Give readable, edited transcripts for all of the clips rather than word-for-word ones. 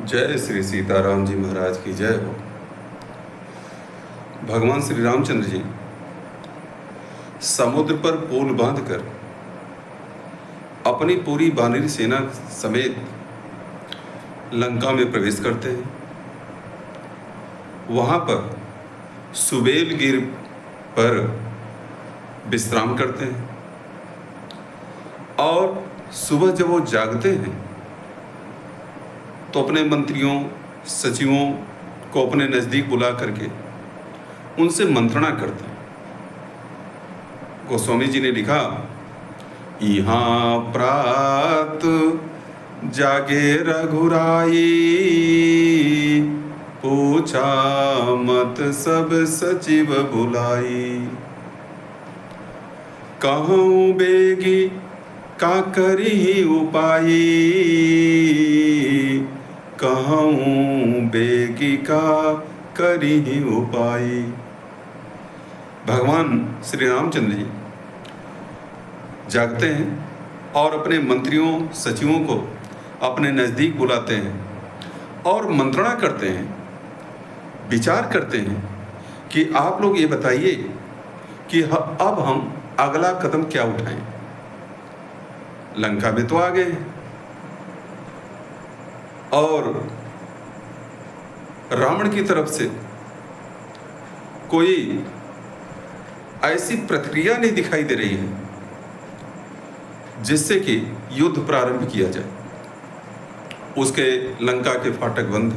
जय श्री सीताराम जी महाराज की जय हो। भगवान श्री रामचंद्र जी समुद्र पर पुल बांधकर अपनी पूरी वानरी सेना समेत लंका में प्रवेश करते हैं। वहां पर सुबेल गिर पर विश्राम करते हैं और सुबह जब वो जागते हैं तो अपने मंत्रियों सचिवों को अपने नज़दीक बुला करके उनसे मंत्रणा करते हैं। गोस्वामी जी ने लिखा, यहाँ प्रात जागे रघुराई, पूछा मत सब सचिव बुलाई। कहूँ बेगी का करी उपाई, कहूँ बेगी का करी उपाई। भगवान श्री रामचंद्र जी जागते हैं और अपने मंत्रियों सचिवों को अपने नज़दीक बुलाते हैं और मंत्रणा करते हैं, विचार करते हैं कि आप लोग ये बताइए कि अब हम अगला कदम क्या उठाएं। लंका में तो आ गए और रावण की तरफ से कोई ऐसी प्रक्रिया नहीं दिखाई दे रही है जिससे कि युद्ध प्रारंभ किया जाए। उसके लंका के फाटक बंद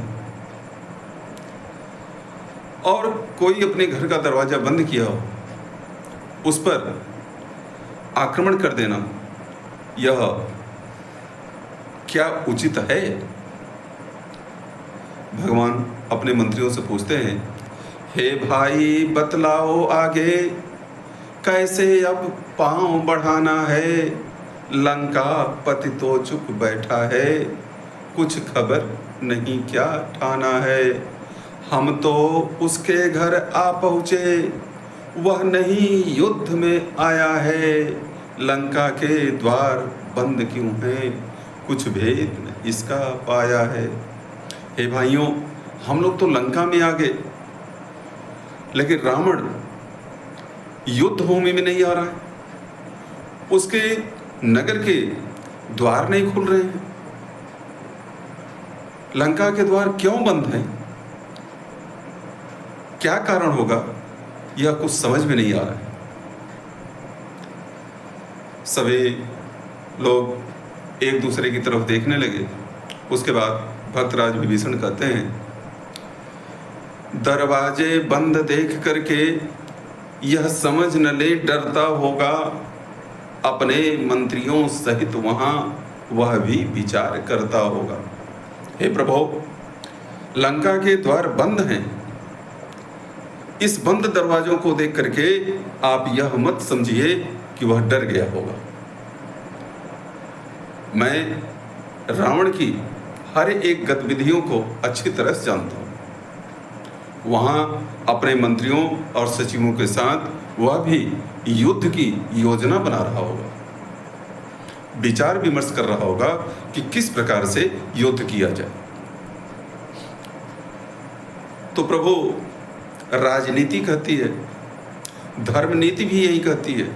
और कोई अपने घर का दरवाजा बंद किया हो, उस पर आक्रमण कर देना यह क्या उचित है? भगवान अपने मंत्रियों से पूछते हैं, हे भाई बतलाओ आगे, कैसे अब पांव बढ़ाना है? लंका पति तो चुप बैठा है, कुछ खबर नहीं क्या ठाना है। हम तो उसके घर आ पहुँचे, वह नहीं युद्ध में आया है। लंका के द्वार बंद क्यों हैं? कुछ भेद इसका पाया है। हे भाइयों, हम लोग तो लंका में आ गए, लेकिन रावण युद्ध भूमि में नहीं आ रहा है। उसके नगर के द्वार नहीं खुल रहे हैं। लंका के द्वार क्यों बंद हैं? क्या कारण होगा? यह कुछ समझ में नहीं आ रहा है। सभी लोग एक दूसरे की तरफ देखने लगे। उसके बाद भक्तराज विभीषण कहते हैं, दरवाजे बंद देख करके यह समझ न ले डरता होगा, अपने मंत्रियों सहित वहां वह भी विचार करता होगा। हे प्रभु, लंका के द्वार बंद हैं। इस बंद दरवाजों को देख करके आप यह मत समझिए कि वह डर गया होगा। मैं रावण की हर एक गतिविधियों को अच्छी तरह से जानता हूँ। वहाँ अपने मंत्रियों और सचिवों के साथ वह भी युद्ध की योजना बना रहा होगा, विचार विमर्श कर रहा होगा कि किस प्रकार से युद्ध किया जाए। तो प्रभु, राजनीति कहती है, धर्म नीति भी यही कहती है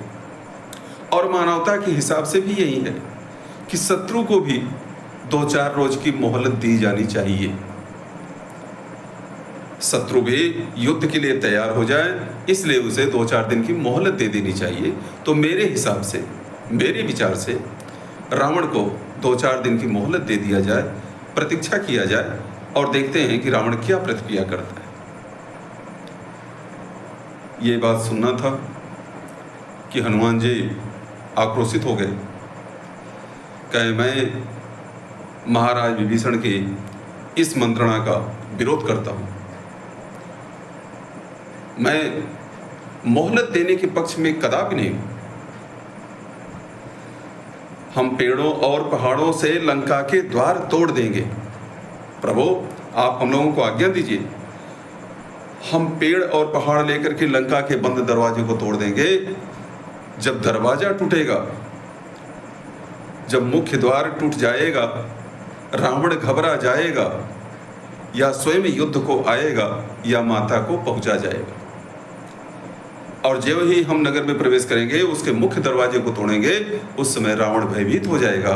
और मानवता के हिसाब से भी यही है कि शत्रु को भी 2-4 रोज की मोहलत दी जानी चाहिए। शत्रु भी युद्ध के लिए तैयार हो जाए, इसलिए उसे 2-4 दिन की मोहलत दे देनी चाहिए। तो मेरे हिसाब से, मेरे विचार से रावण को 2-4 दिन की मोहलत दे दिया जाए, प्रतीक्षा किया जाए और देखते हैं कि रावण क्या प्रतिक्रिया करता है। ये बात सुनना था कि हनुमान जी आक्रोशित हो गए। कहे, मैं महाराज विभीषण की इस मंत्रणा का विरोध करता हूँ। मैं मोहलत देने के पक्ष में कदापि नहीं हूँ। हम पेड़ों और पहाड़ों से लंका के द्वार तोड़ देंगे। प्रभु, आप हम लोगों को आज्ञा दीजिए, हम पेड़ और पहाड़ लेकर के लंका के बंद दरवाजे को तोड़ देंगे। जब दरवाजा टूटेगा, जब मुख्य द्वार टूट जाएगा, रावण घबरा जाएगा या स्वयं युद्ध को आएगा या माता को पहुंचा जाएगा। और जो ही हम नगर में प्रवेश करेंगे, उसके मुख्य दरवाजे को तोड़ेंगे, उस समय रावण भयभीत हो जाएगा।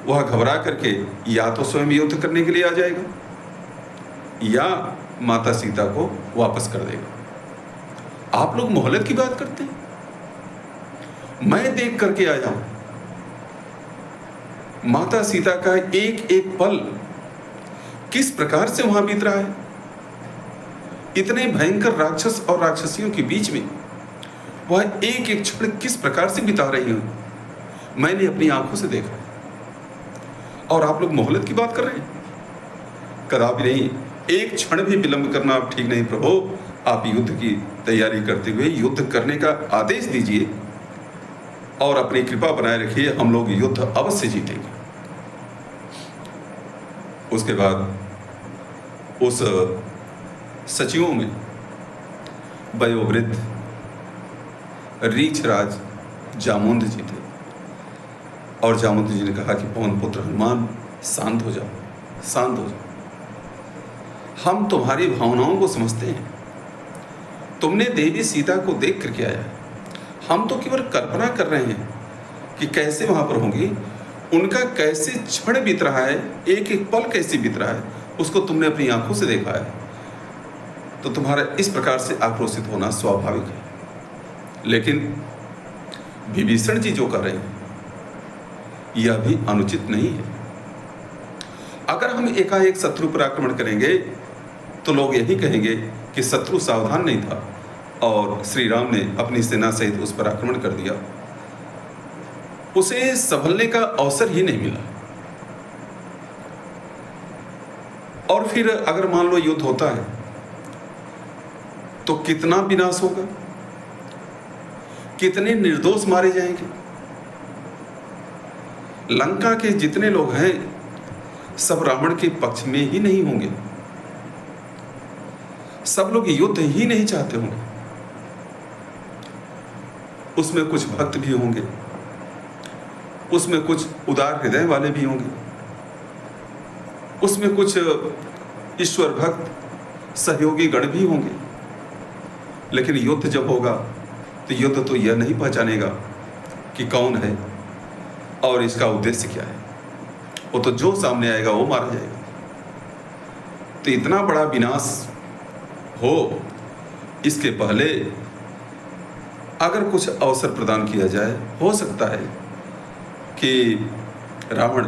वह घबरा करके या तो स्वयं युद्ध करने के लिए आ जाएगा या माता सीता को वापस कर देगा। आप लोग मोहलत की बात करते हैं, मैं देख करके आया हूं माता सीता का एक एक पल किस प्रकार से वहां बीत रहा है। इतने भयंकर राक्षस और राक्षसियों के बीच में वह एक एक क्षण किस प्रकार से बिता रही हूं, मैंने अपनी आंखों से देखा। और आप लोग मोहलत की बात कर रहे हैं? कदापि नहीं, एक क्षण भी विलंब करना आप ठीक नहीं प्रभु। आप युद्ध की तैयारी करते हुए युद्ध करने का आदेश दीजिए और अपनी कृपा बनाए रखिए, हम लोग युद्ध अवश्य जीतेंगे। उसके बाद उस सचिवों में वयोवृद्ध रीछराज जामुंद जी थे और जामुंद जी ने कहा कि पवन पुत्र हनुमान, शांत हो जाओ, शांत हो जाओ। हम तुम्हारी भावनाओं को समझते हैं। तुमने देवी सीता को देख करके आया, हम तो केवल कल्पना कर रहे हैं कि कैसे वहां पर होंगी, उनका कैसे क्षण बीत रहा है, एक एक पल कैसे बीत रहा है, उसको तुमने अपनी आंखों से देखा है। तो तुम्हारा इस प्रकार से आक्रोशित होना स्वाभाविक है। लेकिन विभीषण जी जो कर रहे हैं यह भी अनुचित नहीं है। अगर हम एकाएक शत्रु पर आक्रमण करेंगे तो लोग यही कहेंगे कि शत्रु सावधान नहीं था और श्री राम ने अपनी सेना सहित उस पर आक्रमण कर दिया, उसे संभलने का अवसर ही नहीं मिला। और फिर अगर मान लो युद्ध होता है तो कितना विनाश होगा, कितने निर्दोष मारे जाएंगे। लंका के जितने लोग हैं सब रावण के पक्ष में ही नहीं होंगे, सब लोग युद्ध ही नहीं चाहते होंगे। उसमें कुछ भक्त भी होंगे, उसमें कुछ उदार हृदय वाले भी होंगे, उसमें कुछ ईश्वर भक्त सहयोगी गण भी होंगे। लेकिन युद्ध जब होगा तो युद्ध तो यह नहीं पहचानेगा कि कौन है और इसका उद्देश्य क्या है। वो तो जो सामने आएगा वो मारा जाएगा। तो इतना बड़ा विनाश हो, इसके पहले अगर कुछ अवसर प्रदान किया जाए, हो सकता है कि रावण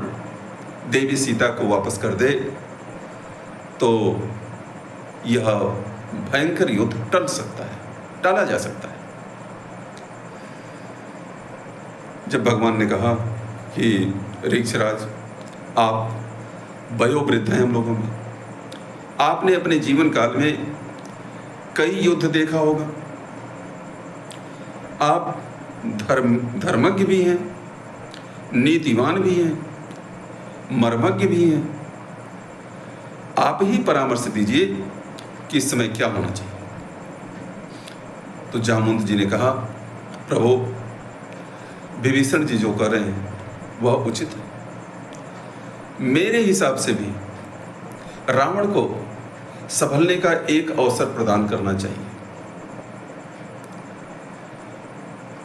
देवी सीता को वापस कर दे तो यह भयंकर युद्ध टल सकता है, टाला जा सकता है। जब भगवान ने कहा कि रीक्षराज आप वयोवृद्ध हैं हम लोगों में, आपने अपने जीवन काल में कई युद्ध देखा होगा, आप धर्मज्ञ भी हैं, नीतिवान भी हैं, मर्मज्ञ भी हैं। आप ही परामर्श दीजिए कि इस समय क्या होना चाहिए। तो जामुंद जी ने कहा, प्रभु विभीषण जी जो कर रहे हैं वह उचित है। मेरे हिसाब से भी रावण को संभलने का एक अवसर प्रदान करना चाहिए।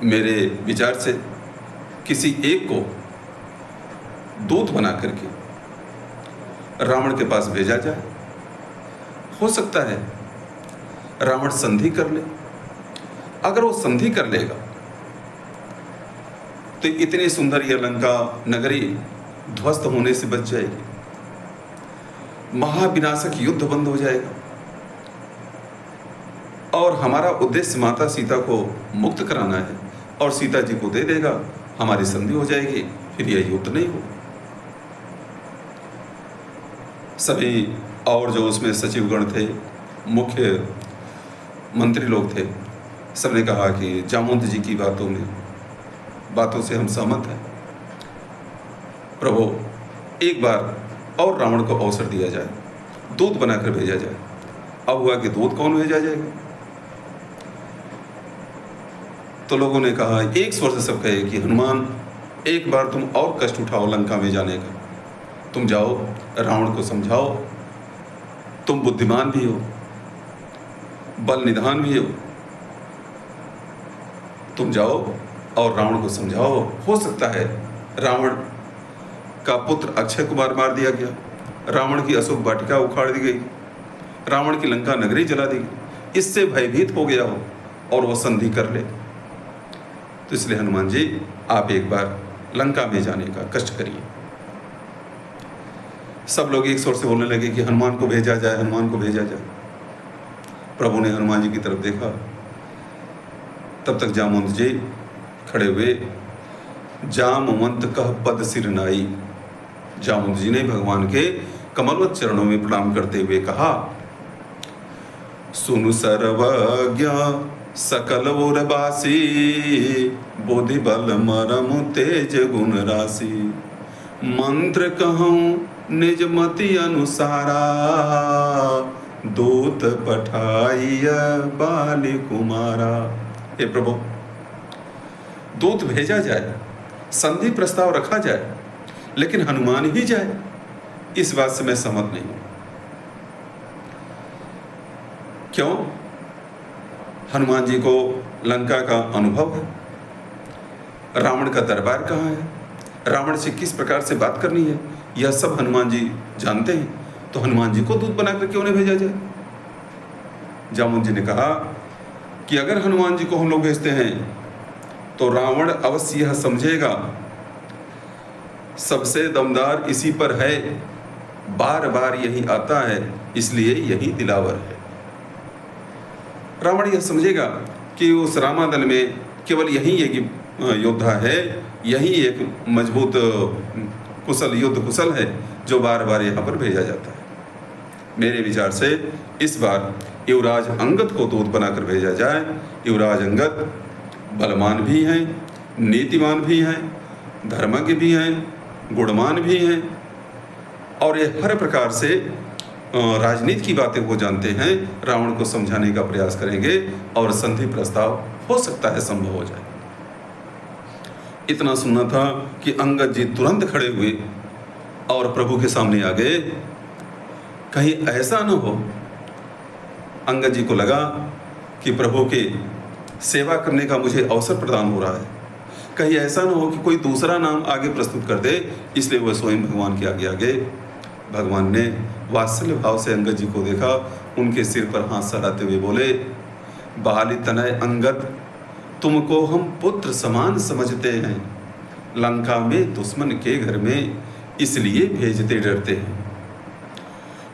मेरे विचार से किसी एक को दूत बना करके रावण के पास भेजा जाए। हो सकता है रावण संधि कर ले। अगर वो संधि कर लेगा तो इतनी सुंदर यह लंका नगरी ध्वस्त होने से बच जाएगी, महाविनाशक युद्ध बंद हो जाएगा और हमारा उद्देश्य माता सीता को मुक्त कराना है और सीता जी को दे देगा, हमारी संधि हो जाएगी, फिर यह युद्ध नहीं हो। सभी और जो उसमें सचिवगण थे, मुख्य मंत्री लोग थे, सबने कहा कि जामुंद जी की बातों से हम सहमत हैं। प्रभु एक बार और रावण को अवसर दिया जाए, दूत बनाकर भेजा जाए। अब हुआ कि दूत कौन भेजा जाएगा? तो लोगों ने कहा, एक स्वर से सब कहे कि हनुमान एक बार तुम और कष्ट उठाओ लंका में जाने का, तुम जाओ रावण को समझाओ तुम बुद्धिमान भी हो, बल निधान भी हो, तुम जाओ और रावण को समझाओ। हो सकता है रावण का पुत्र अक्षय कुमार मार दिया गया, रावण की अशोक वाटिका उखाड़ दी गई, रावण की लंका नगरी जला दी गई, इससे भयभीत हो गया हो और वो संधि कर ले। तो इसलिए हनुमान जी आप एक बार लंका में जाने का कष्ट करिए। सब लोग एक स्वर से बोलने लगे कि हनुमान को भेजा जाए, हनुमान को भेजा जाए। प्रभु ने हनुमान जी की तरफ देखा, तब तक जामवंत जी खड़े हुए। जामवंत कह पद सिर नाई, जामवंत जी ने भगवान के कमलवत चरणों में प्रणाम करते हुए कहा, सुनु सर्वज्ञ सकल उर्वासी, बुद्धि बल मरम तेज गुण राशि, मंत्र कहूँ निज मति अनुसारा, दूत पठाइय बाली कुमारा। हे प्रभु, दूत भेजा जाए, संधि प्रस्ताव रखा जाए, लेकिन हनुमान ही जाए, इस बात से मैं सहमत नहीं हूं। क्यों? हनुमान जी को लंका का अनुभव है, रावण का दरबार कहाँ है, रावण से किस प्रकार से बात करनी है, यह सब हनुमान जी जानते हैं। तो हनुमान जी को दूत बनाकर क्यों नहीं भेजा जाए? जामुन जी ने कहा कि अगर हनुमान जी को हम लोग भेजते हैं तो रावण अवश्य यह समझेगा सबसे दमदार इसी पर है, बार बार यही आता है, इसलिए यही दिलावर है। रावण यह समझेगा कि उस रामादल में केवल यही एक योद्धा है, यही एक मजबूत कुशल युद्ध कुशल है जो बार बार यहाँ पर भेजा जाता है। मेरे विचार से इस बार युवराज अंगद को दूत बनाकर भेजा जाए। युवराज अंगद बलवान भी हैं, नीतिवान भी हैं, धर्मज्ञ भी हैं, गुणवान भी हैं, और ये हर प्रकार से राजनीति की बातें वो जानते हैं। रावण को समझाने का प्रयास करेंगे और संधि प्रस्ताव हो सकता है संभव हो जाए। इतना सुनना था कि अंगद जी तुरंत खड़े हुए और प्रभु के सामने आ गए। कहीं ऐसा न हो, अंगद जी को लगा कि प्रभु के सेवा करने का मुझे अवसर प्रदान हो रहा है, कहीं ऐसा न हो कि कोई दूसरा नाम आगे प्रस्तुत कर दे, इसलिए वह स्वयं भगवान के आगे आ गए। भगवान ने वात्सल्य भाव से अंगद जी को देखा, उनके सिर पर हाथ सहलाते हुए बोले, बाली तनय अंगद, तुमको हम पुत्र समान समझते हैं, लंका में दुश्मन के घर में इसलिए भेजते डरते हैं।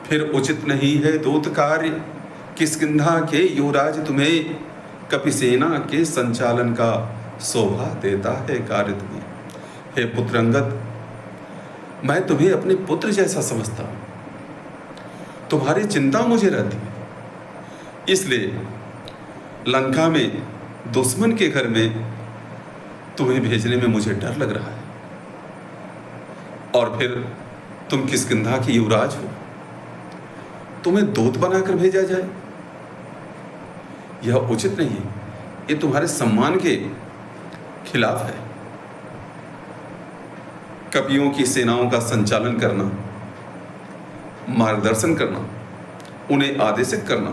फिर उचित नहीं है दूत कार्य, किष्किंधा के युवराज तुम्हें, कपिसेना के संचालन का शोभा देता है कार्य तुम्हें। हे पुत्र अंगद, मैं तुम्हें अपने पुत्र जैसा समझता हूं, तुम्हारी चिंता मुझे रहती है, इसलिए लंका में दुश्मन के घर में तुम्हें भेजने में मुझे डर लग रहा है। और फिर तुम किष्किंधा के युवराज हो, तुम्हें दूत बनाकर भेजा जाए, यह उचित नहीं है, ये तुम्हारे सम्मान के खिलाफ है। कपियों की सेनाओं का संचालन करना, मार्गदर्शन करना, उन्हें आदेशित करना,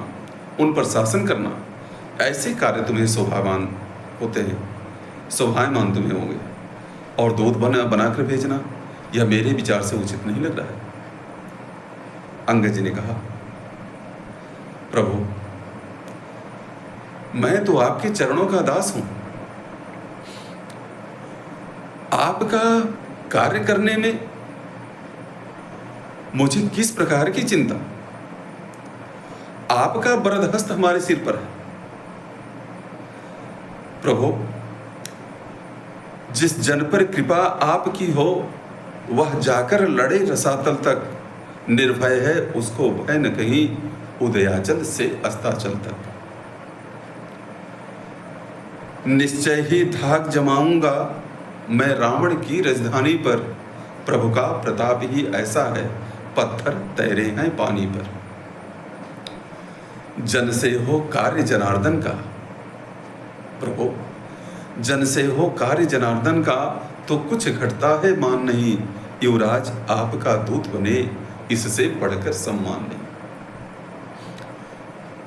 उन पर शासन करना, ऐसे कार्य तुम्हें शोभावान होते हैं, शोभायमान तुम्हें होंगे, और दूत बनाकर भेजना यह मेरे विचार से उचित नहीं लग रहा है। अंगद जी ने कहा, प्रभु, मैं तो आपके चरणों का दास हूं, आपका कार्य करने में मुझे किस प्रकार की चिंता? आपका वरद हस्त हमारे सिर पर है। प्रभु, जिस जन पर कृपा आपकी हो वह जाकर लड़े रसातल तक, निर्भय है उसको भय न कहीं उदयाचल से अस्ताचल तक। निश्चय ही धाक जमाऊंगा मैं रावण की राजधानी पर, प्रभु का प्रताप ही ऐसा है पत्थर तैरे हैं पानी पर। जन से हो कार्य जनार्दन का, प्रभु जन से हो कार्य जनार्दन का, तो कुछ घटता है मान नहीं, युवराज आपका दूत बने इससे बढ़कर सम्मान नहीं।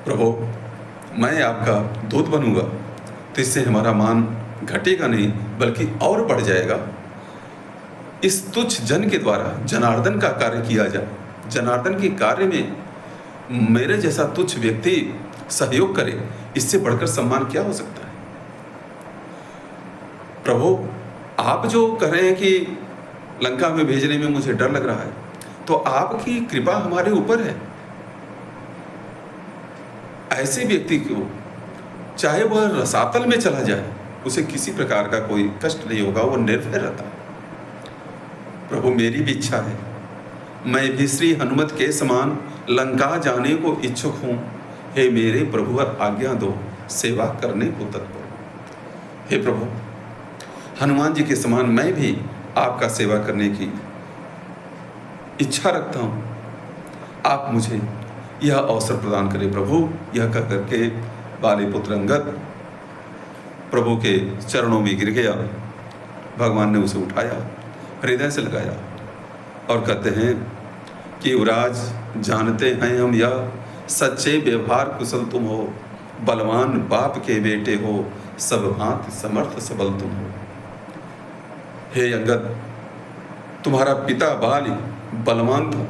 प्रभु मैं आपका दूत बनूंगा तो इससे हमारा मान घटेगा नहीं बल्कि और बढ़ जाएगा। इस तुच्छ जन के द्वारा जनार्दन का कार्य किया जाए, जनार्दन के कार्य में मेरे जैसा तुच्छ व्यक्ति सहयोग करे, इससे बढ़कर सम्मान क्या हो सकता है। प्रभु आप जो कह रहे हैं कि लंका में भेजने में मुझे डर लग रहा है, तो आपकी कृपा हमारे ऊपर है। ऐसे व्यक्ति को चाहे वह रसातल में चला जाए उसे किसी प्रकार का कोई कष्ट नहीं होगा, वो निर्भय रहता है। प्रभु मेरी भी इच्छा है, मैं भी श्री हनुमत के समान लंका जाने को इच्छुक हूँ। हे मेरे प्रभु आज्ञा दो, सेवा करने को तत्पर। हे प्रभु हनुमान जी के समान मैं भी आपका सेवा करने की इच्छा रखता हूँ, आप मुझे यह अवसर प्रदान करें प्रभु। यह कह करके बालीपुत्र अंगद प्रभु के चरणों में गिर गया। भगवान ने उसे उठाया, हृदय से लगाया और कहते हैं कि युवराज जानते हैं हम यह, सच्चे व्यवहार कुशल तुम हो, बलवान बाप के बेटे हो, सब भांति समर्थ सबल तुम हो। हे अंगद तुम्हारा पिता बाली बलवान था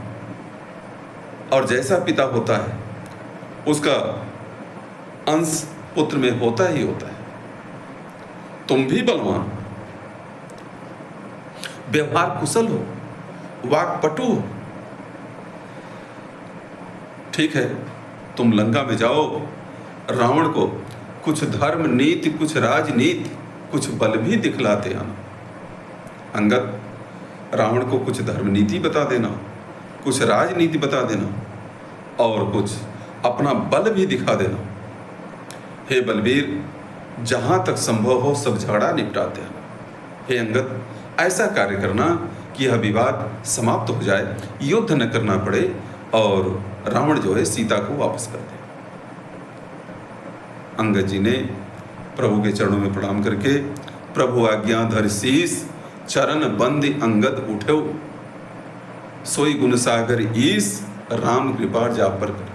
और जैसा पिता होता है उसका अंश पुत्र में होता ही होता है। तुम भी बलवान, व्यवहार कुशल हो, वाक्पटु हो। ठीक है, तुम लंका में जाओ, रावण को कुछ धर्म नीति, कुछ राजनीति, कुछ बल भी दिखलाते आना। अंगद रावण को कुछ धर्म नीति बता देना, कुछ राजनीति बता देना और कुछ अपना बल भी दिखा देना। हे बलवीर जहाँ तक संभव हो सब झगड़ा निपटाते हैं। हे अंगद ऐसा कार्य करना कि यह विवाद समाप्त हो जाए, युद्ध न करना पड़े और रावण जो है सीता को वापस कर दे। अंगद जी ने प्रभु के चरणों में प्रणाम करके प्रभु आज्ञा धर शीस, चरण बंद अंगद उठो, सोई गुण सागर ईस, राम कृपा जा पर कर।